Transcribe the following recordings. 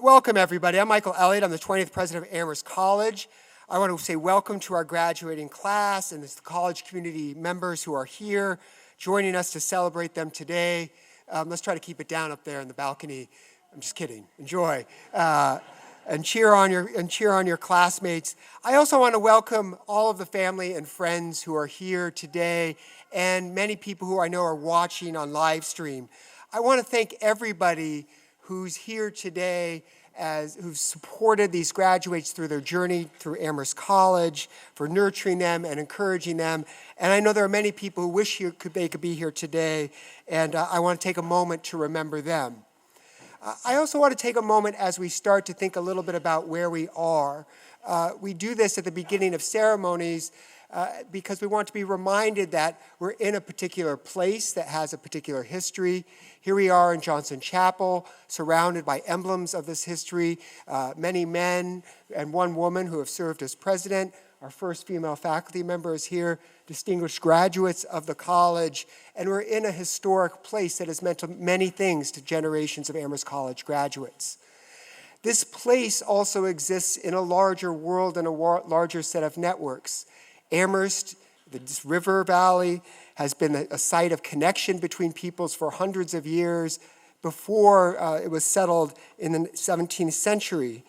Welcome, everybody. I'm Michael Elliott. I'm the 20th president of Amherst College. I want to say welcome to our graduating class and the college community members who are here joining us to celebrate them today. Let's try to keep it down up there in the balcony. I'm just kidding. Enjoy. And cheer on your classmates. I also want to welcome all of the family and friends who are here today and many people who I know are watching on live stream. I want to thank everybody who's here today who've supported these graduates through their journey through Amherst College, for nurturing them and encouraging them. And I know there are many people who wish they could be here today, and I want to take a moment to remember them. I also want to take a moment as we start to think a little bit about where we are. We do this at the beginning of ceremonies because we want to be reminded that we're in a particular place that has a particular history. Here we are in Johnson Chapel, surrounded by emblems of this history, many men and one woman who have served as president. Our first female faculty member is here, distinguished graduates of the college, and we're in a historic place that has meant many things to generations of Amherst College graduates. This place also exists in a larger world and a larger set of networks. Amherst, this river valley, has been a site of connection between peoples for hundreds of years before it was settled in the 17th century.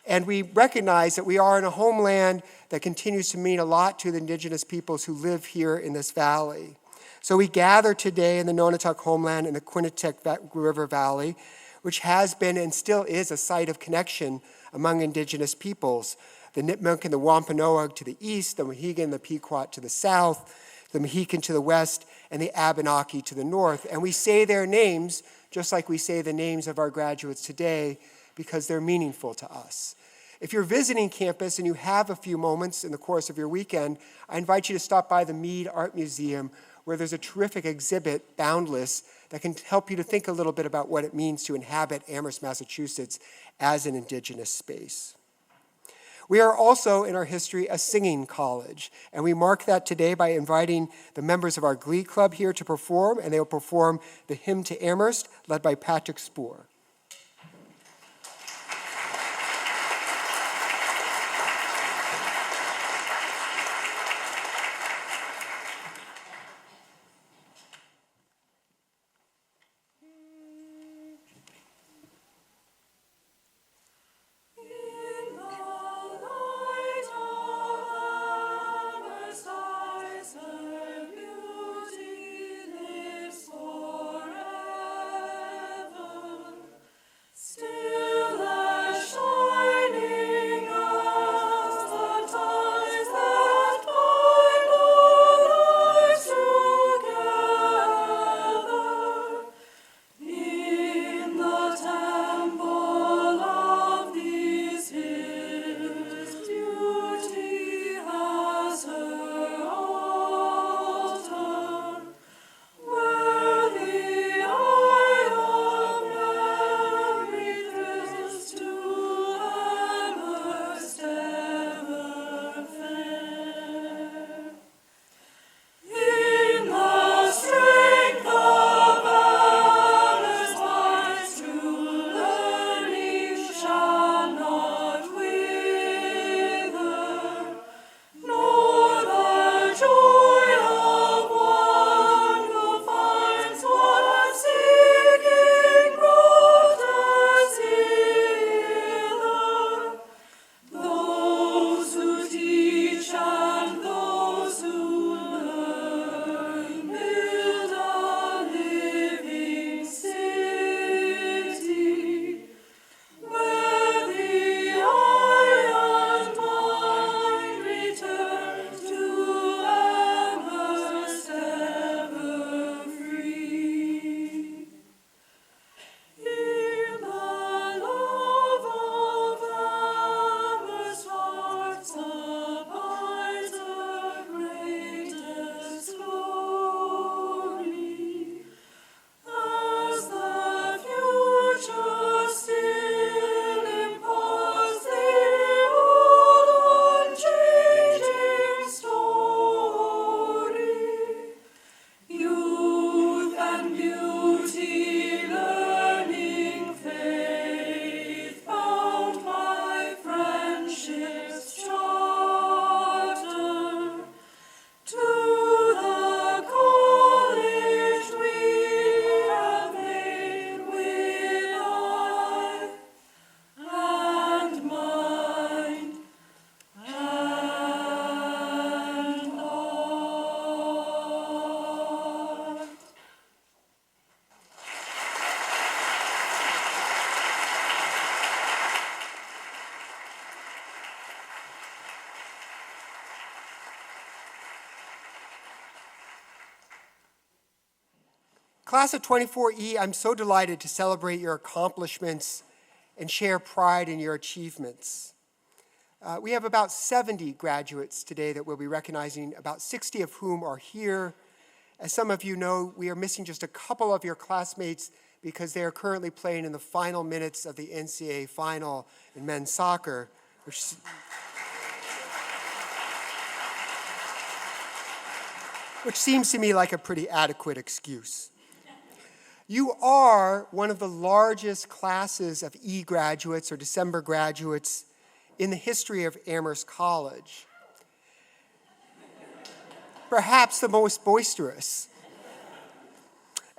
And we recognize that we are in a homeland that continues to mean a lot to the indigenous peoples who live here in this valley. So we gather today in the Nonotuck homeland in the Quinnipiac River Valley, which has been and still is a site of connection among indigenous peoples. The Nipmuc and the Wampanoag to the east, the Mohegan and the Pequot to the south, the Mohican to the west, and the Abenaki to the north. And we say their names just like we say the names of our graduates today because they're meaningful to us. If you're visiting campus and you have a few moments in the course of your weekend, I invite you to stop by the Mead Art Museum, where there's a terrific exhibit, Boundless, that can help you to think a little bit about what it means to inhabit Amherst, Massachusetts as an indigenous space. We are also, in our history, a singing college, and we mark that today by inviting the members of our Glee Club here to perform, and they will perform the Hymn to Amherst, led by Patrick Spoor. Class of 24E, I'm so delighted to celebrate your accomplishments and share pride in your achievements. We have about 70 graduates today that we'll be recognizing, about 60 of whom are here. As some of you know, we are missing just a couple of your classmates because they are currently playing in the final minutes of the NCAA final in men's soccer, which seems to me like a pretty adequate excuse. You are one of the largest classes of E-graduates or December graduates in the history of Amherst College. Perhaps the most boisterous.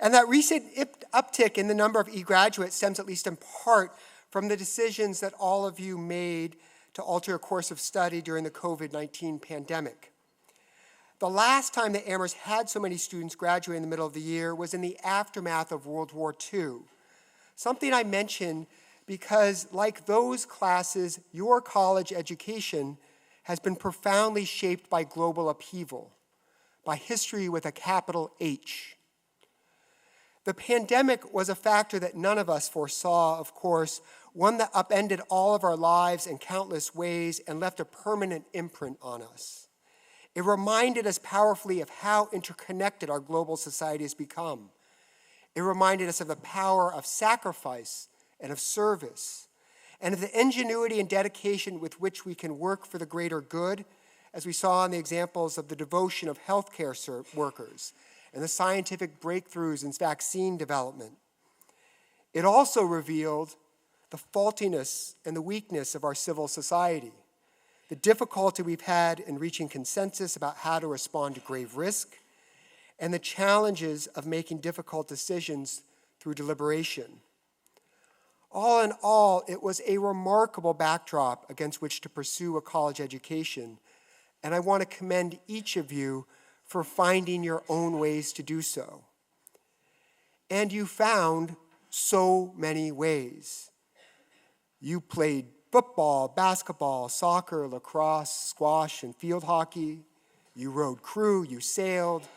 And that recent uptick in the number of E-graduates stems at least in part from the decisions that all of you made to alter your course of study during the COVID-19 pandemic. The last time that Amherst had so many students graduate in the middle of the year was in the aftermath of World War II. Something I mention because, like those classes, your college education has been profoundly shaped by global upheaval, by history with a capital H. The pandemic was a factor that none of us foresaw, of course, one that upended all of our lives in countless ways and left a permanent imprint on us. It reminded us powerfully of how interconnected our global society has become. It reminded us of the power of sacrifice and of service, and of the ingenuity and dedication with which we can work for the greater good, as we saw in the examples of the devotion of healthcare workers and the scientific breakthroughs in vaccine development. It also revealed the faultiness and the weakness of our civil society, the difficulty we've had in reaching consensus about how to respond to grave risk, and the challenges of making difficult decisions through deliberation. All in all, it was a remarkable backdrop against which to pursue a college education, and I want to commend each of you for finding your own ways to do so. And you found so many ways. You played football, basketball, soccer, lacrosse, squash, and field hockey. You rode crew, you sailed,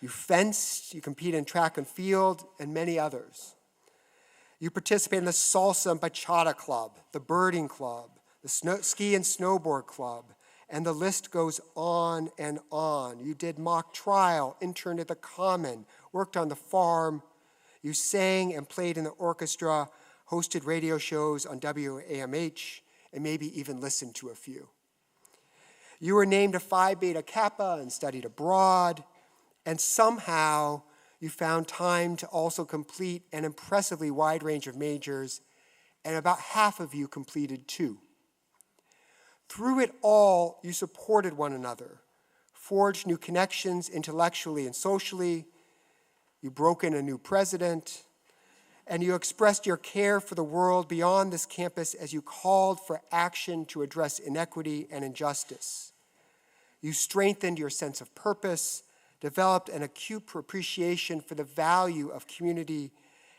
you fenced, you competed in track and field, and many others. You participated in the salsa and bachata club, the birding club, the ski and snowboard club, and the list goes on and on. You did mock trial, interned at the Common, worked on the farm. You sang and played in the orchestra, hosted radio shows on WAMH, and maybe even listened to a few. You were named a Phi Beta Kappa and studied abroad, and somehow you found time to also complete an impressively wide range of majors, and about half of you completed 2. Through it all, you supported one another, forged new connections intellectually and socially. You broke in a new president, and you expressed your care for the world beyond this campus as you called for action to address inequity and injustice. You strengthened your sense of purpose, developed an acute appreciation for the value of community,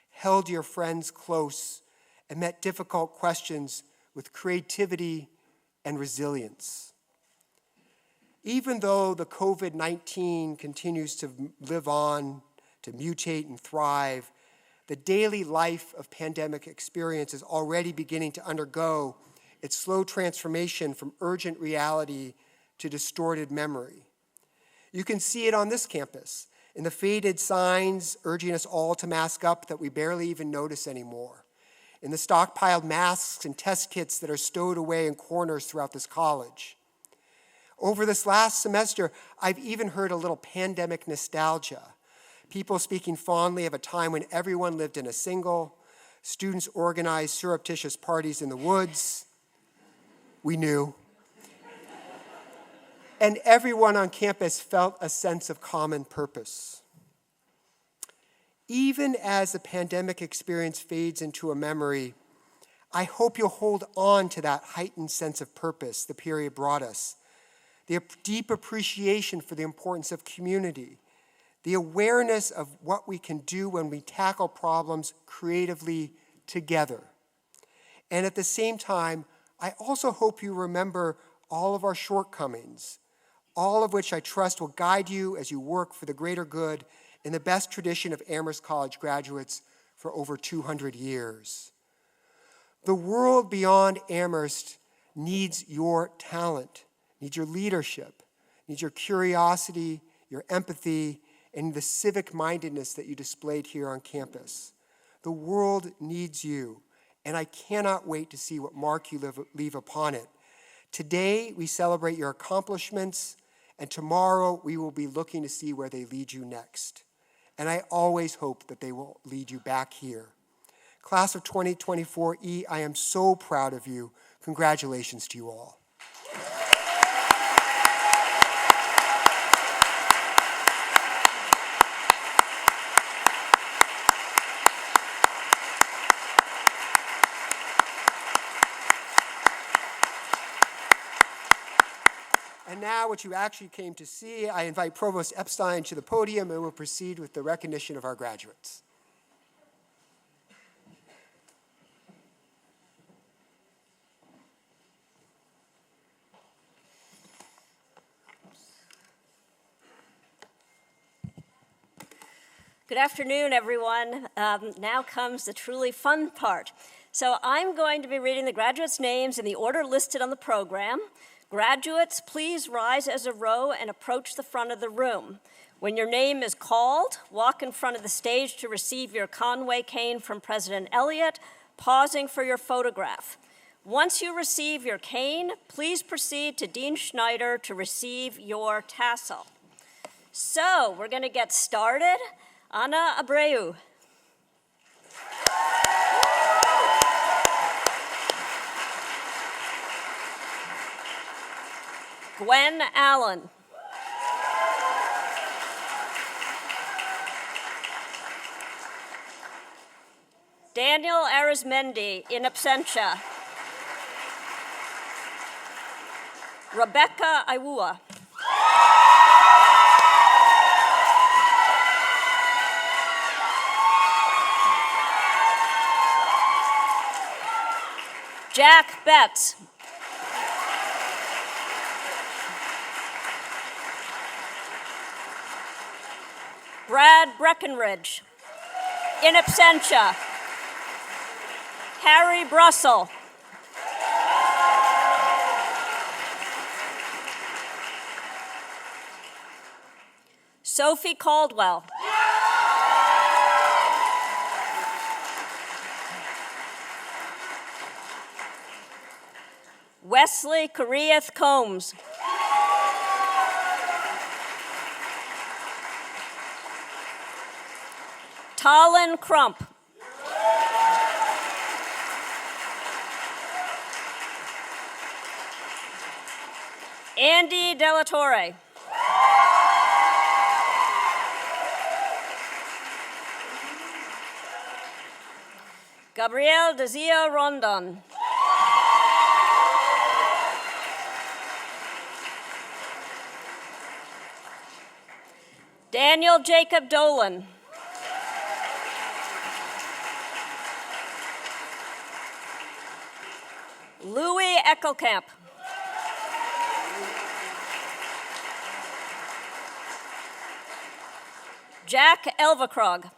held your friends close, and met difficult questions with creativity and resilience. Even though the COVID-19 continues to live on, to mutate and thrive, the daily life of pandemic experience is already beginning to undergo its slow transformation from urgent reality to distorted memory. You can see it on this campus, in the faded signs urging us all to mask up that we barely even notice anymore, in the stockpiled masks and test kits that are stowed away in corners throughout this college. Over this last semester, I've even heard a little pandemic nostalgia. People speaking fondly of a time when everyone lived in a single, students organized surreptitious parties in the woods. We knew. And everyone on campus felt a sense of common purpose. Even as the pandemic experience fades into a memory, I hope you'll hold on to that heightened sense of purpose the period brought us, the deep appreciation for the importance of community, the awareness of what we can do when we tackle problems creatively together. And at the same time, I also hope you remember all of our shortcomings, all of which I trust will guide you as you work for the greater good in the best tradition of Amherst College graduates for over 200 years. The world beyond Amherst needs your talent, needs your leadership, needs your curiosity, your empathy, and the civic mindedness that you displayed here on campus. The world needs you, and I cannot wait to see what mark you leave upon it. Today, we celebrate your accomplishments, and tomorrow we will be looking to see where they lead you next. And I always hope that they will lead you back here. Class of 2024E, I am so proud of you. Congratulations to you all. And now, what you actually came to see, I invite Provost Epstein to the podium, and we'll proceed with the recognition of our graduates. Good afternoon, everyone. Now comes the truly fun part. So I'm going to be reading the graduates' names in the order listed on the program. Graduates, please rise as a row and approach the front of the room. When your name is called, walk in front of the stage to receive your Conway cane from President Elliott, pausing for your photograph. Once you receive your cane, please proceed to Dean Schneider to receive your tassel. So we're going to get started. Ana Abreu. Gwen Allen. Daniel Arizmendi, in absentia. Rebecca Iwua. Jack Betts. Brad Breckenridge, in absentia. Harry Brussel. Sophie Caldwell. Wesley Koreath Combs. Talon Crump. Andy Delatorre. Gabrielle Dezia Rondon. Daniel Jacob Dolan. Louis Eckelkamp. Jack Elvacrog.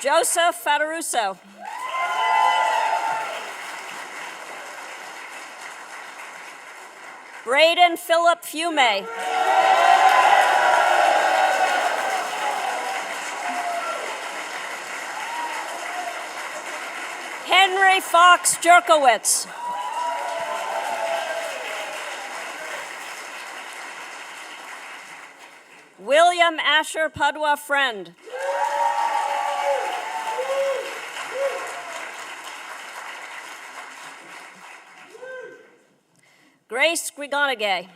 Joseph Fataruso. Braden Philip Fume. Henry Fox Jerkowitz. William Asher Padua Friend. Grace Grigonagay.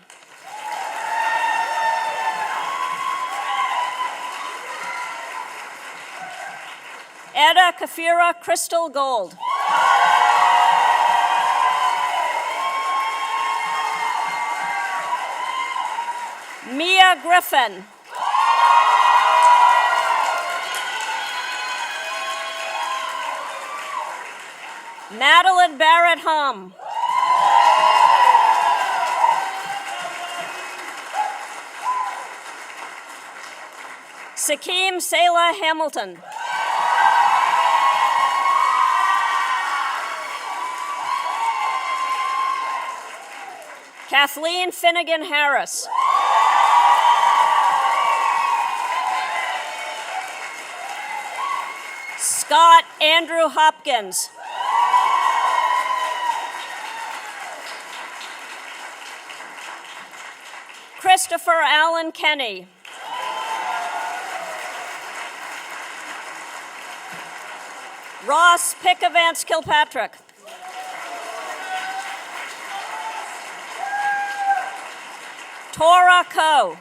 Etta Kafira Crystal Gold. Mia Griffin. Madeline Barrett Hum. Sakim Selah Hamilton. Kathleen Finnegan Harris. Scott Andrew Hopkins. Christopher Allen Kenny. Ross Pickavance Kilpatrick. Tora Coe.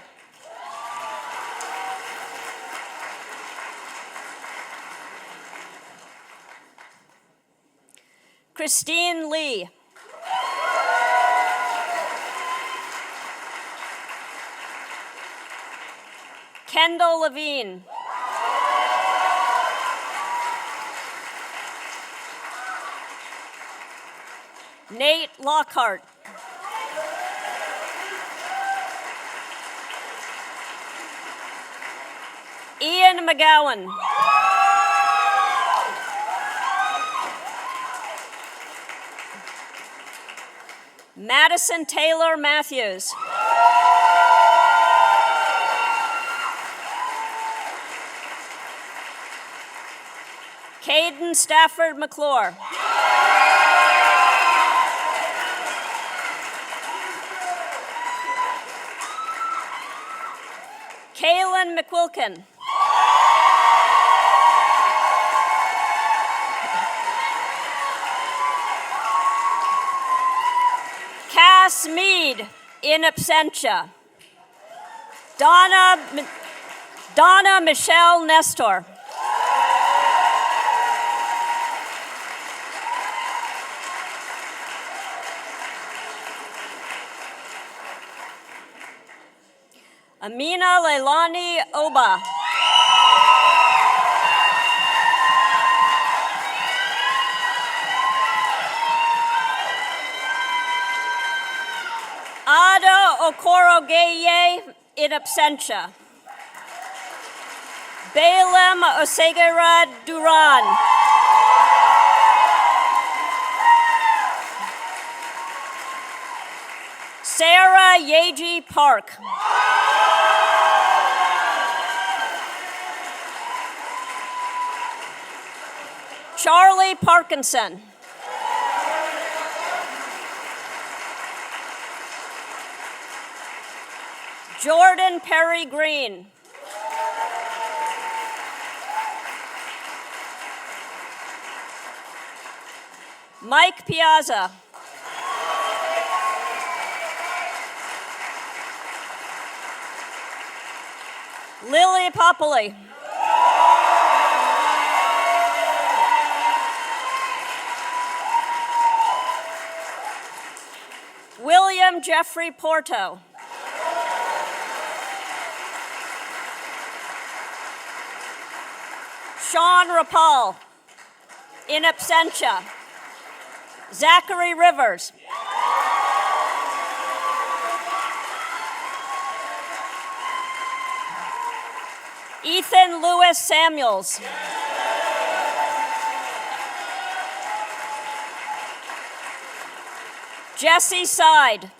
Christine Lee. Kendall Levine. Nate Lockhart. Ian McGowan. Madison Taylor Matthews. Caden Stafford McClure. Kaylin McQuilkin. Cass Mead, in absentia. Donna Michelle Nestor. Amina Leilani Oba. Ada Okorogeye, in absentia. Balaam Osegera Duran. Sarah Yeji Park. Charlie Parkinson. Jordan Perry Green. Mike Piazza. Lily Popoli. William Jeffrey Porto. Sean Rapal, in absentia. Zachary Rivers. Ethan Lewis Samuels. Jesse Side.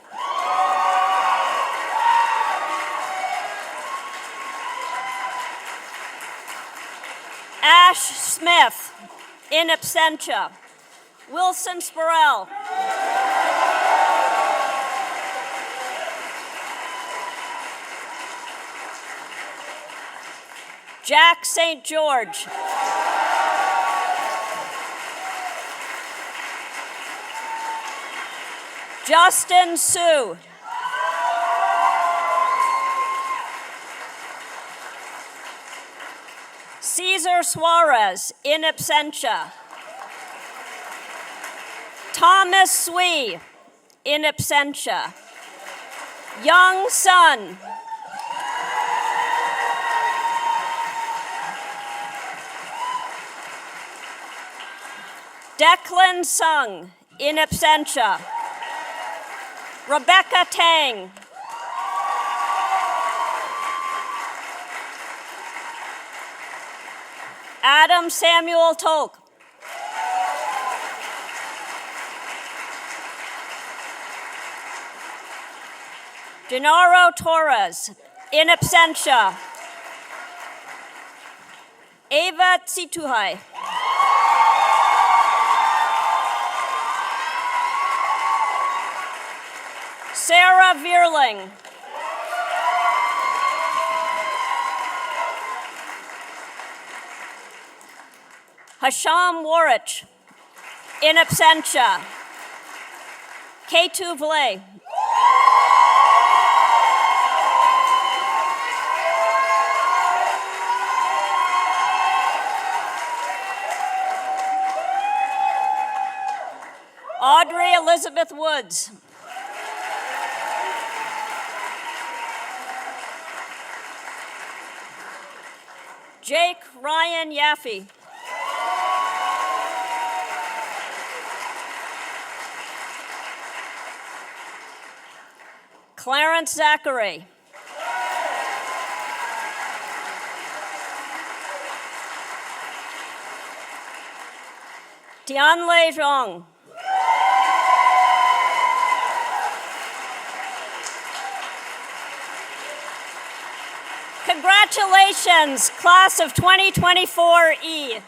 Ash Smith, in absentia. Wilson Sporell. Jack St. George. Justin Sue. Cesar Suarez, in absentia. Thomas Swee, in absentia. Young Sun. Declan Sung, in absentia. Rebecca Tang. Adam Samuel Tolk. Gennaro Torres, in absentia. Eva Tsituhai. Sarah Vierling. Hasham Warich, in absentia. Ketu Vle. Audrey Elizabeth Woods. Jake Ryan Yaffe. Clarence Zachary. Tianlei Zhang. Congratulations, class of 2024E.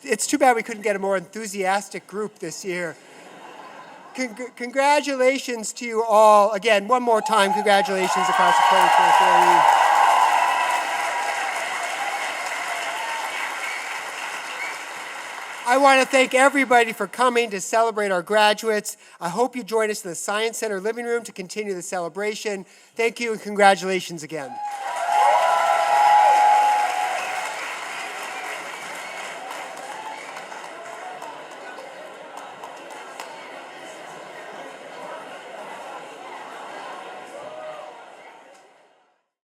It's too bad we couldn't get a more enthusiastic group this year. Congratulations to you all. Again, one more time, congratulations across the 2024. I want to thank everybody for coming to celebrate our graduates. I hope you join us in the Science Center living room to continue the celebration. Thank you and congratulations again.